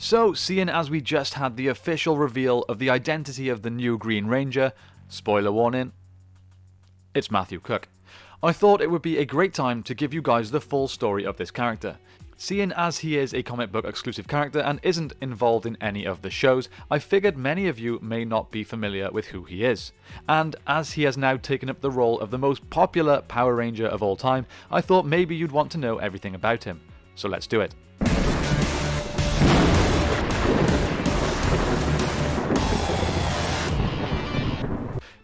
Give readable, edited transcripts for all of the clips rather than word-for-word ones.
So, seeing as we just had the official reveal of the identity of the new Green Ranger, spoiler warning, it's Matthew Cook, I thought it would be a great time to give you guys the full story of this character. Seeing as he is a comic book exclusive character and isn't involved in any of the shows, I figured many of you may not be familiar with who he is. And as he has now taken up the role of the most popular Power Ranger of all time, I thought maybe you'd want to know everything about him. So let's do it.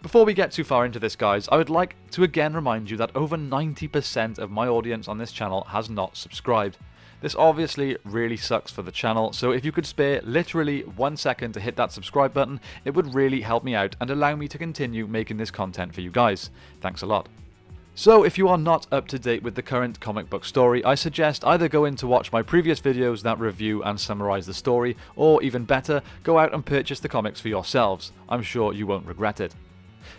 Before we get too far into this, guys, I would like to again remind you that over 90% of my audience on this channel has not subscribed. This obviously really sucks for the channel, so if you could spare literally 1 second to hit that subscribe button, it would really help me out and allow me to continue making this content for you guys. Thanks a lot. So if you are not up to date with the current comic book story, I suggest either go in to watch my previous videos that review and summarise the story, or even better, go out and purchase the comics for yourselves. I'm sure you won't regret it.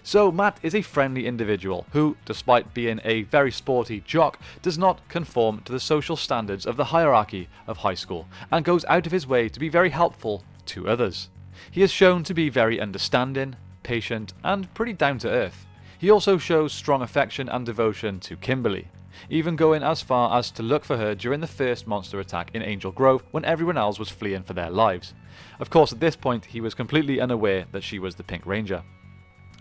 So Matt is a friendly individual who, despite being a very sporty jock, does not conform to the social standards of the hierarchy of high school and goes out of his way to be very helpful to others. He is shown to be very understanding, patient and pretty down to earth. He also shows strong affection and devotion to Kimberly, even going as far as to look for her during the first monster attack in Angel Grove when everyone else was fleeing for their lives. Of course, at this point he was completely unaware that she was the Pink Ranger.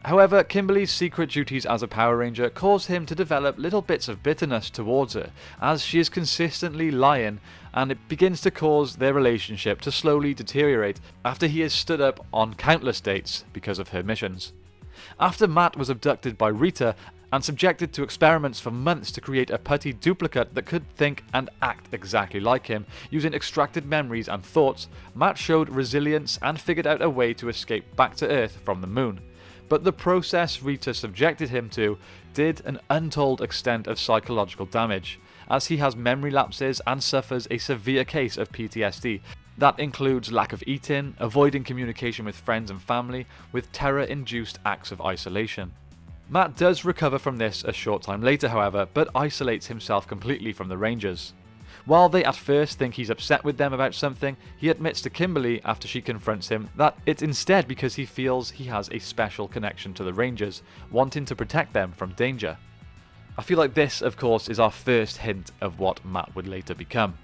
However, Kimberly's secret duties as a Power Ranger cause him to develop little bits of bitterness towards her, as she is consistently lying, and it begins to cause their relationship to slowly deteriorate after he is stood up on countless dates because of her missions. After Matt was abducted by Rita and subjected to experiments for months to create a putty duplicate that could think and act exactly like him, using extracted memories and thoughts, Matt showed resilience and figured out a way to escape back to Earth from the moon. But the process Rita subjected him to did an untold extent of psychological damage, as he has memory lapses and suffers a severe case of PTSD that includes lack of eating, avoiding communication with friends and family, with terror-induced acts of isolation. Matt does recover from this a short time later, however, but isolates himself completely from the Rangers. While they at first think he's upset with them about something, he admits to Kimberly after she confronts him that it's instead because he feels he has a special connection to the Rangers, wanting to protect them from danger. I feel like this, of course, is our first hint of what Matt would later become.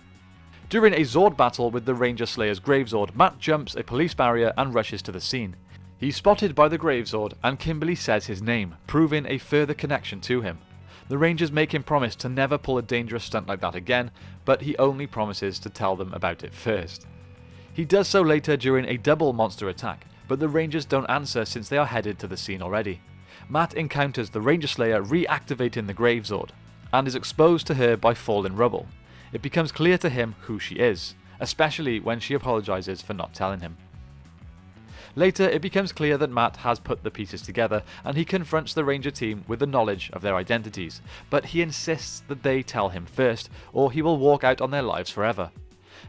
During a Zord battle with the Ranger Slayer's Gravezord, Matt jumps a police barrier and rushes to the scene. He's spotted by the Gravezord and Kimberly says his name, proving a further connection to him. The Rangers make him promise to never pull a dangerous stunt like that again, but he only promises to tell them about it first. He does so later during a double monster attack, but the Rangers don't answer since they are headed to the scene already. Matt encounters the Ranger Slayer reactivating the Gravezord, and is exposed to her by fallen rubble. It becomes clear to him who she is, especially when she apologizes for not telling him. Later, it becomes clear that Matt has put the pieces together, and he confronts the Ranger team with the knowledge of their identities, but he insists that they tell him first, or he will walk out on their lives forever.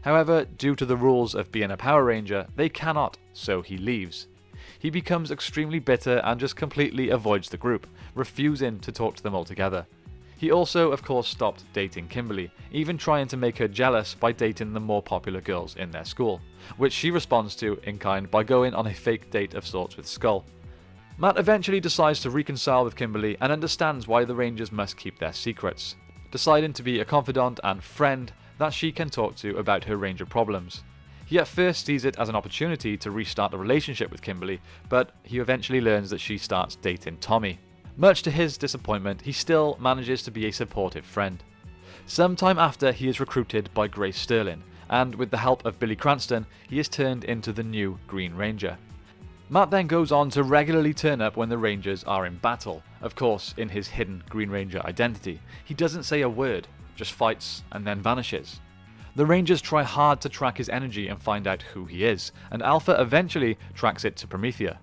However, due to the rules of being a Power Ranger, they cannot, so he leaves. He becomes extremely bitter and just completely avoids the group, refusing to talk to them altogether. He also, of course, stopped dating Kimberly, even trying to make her jealous by dating the more popular girls in their school, which she responds to in kind by going on a fake date of sorts with Skull. Matt eventually decides to reconcile with Kimberly and understands why the Rangers must keep their secrets, deciding to be a confidant and friend that she can talk to about her Ranger problems. He at first sees it as an opportunity to restart a relationship with Kimberly, but he eventually learns that she starts dating Tommy. Much to his disappointment, he still manages to be a supportive friend. Sometime after, he is recruited by Grace Sterling, and with the help of Billy Cranston, he is turned into the new Green Ranger. Matt then goes on to regularly turn up when the Rangers are in battle, of course in his hidden Green Ranger identity. He doesn't say a word, just fights and then vanishes. The Rangers try hard to track his energy and find out who he is, and Alpha eventually tracks it to Promethea.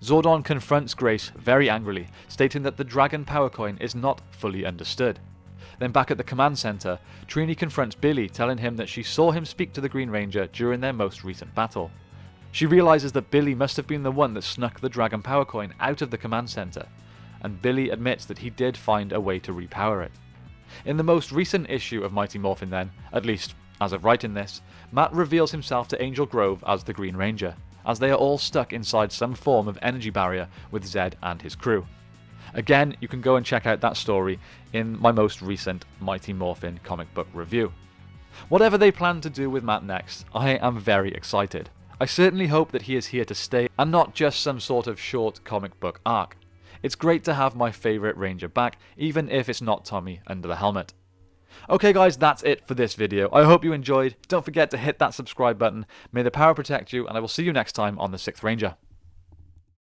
Zordon confronts Grace very angrily, stating that the Dragon Power Coin is not fully understood. Then back at the command center, Trini confronts Billy, telling him that she saw him speak to the Green Ranger during their most recent battle. She realizes that Billy must have been the one that snuck the Dragon Power Coin out of the command center, and Billy admits that he did find a way to repower it. In the most recent issue of Mighty Morphin then, at least As of writing this, Matt reveals himself to Angel Grove as the Green Ranger, as they are all stuck inside some form of energy barrier with Zed and his crew. Again, you can go and check out that story in my most recent Mighty Morphin comic book review. Whatever they plan to do with Matt next, I am very excited. I certainly hope that he is here to stay and not just some sort of short comic book arc. It's great to have my favourite Ranger back, even if it's not Tommy under the helmet. Okay guys, that's it for this video. I hope you enjoyed. Don't forget to hit that subscribe button. May the power protect you, and I will see you next time on the 6th Ranger.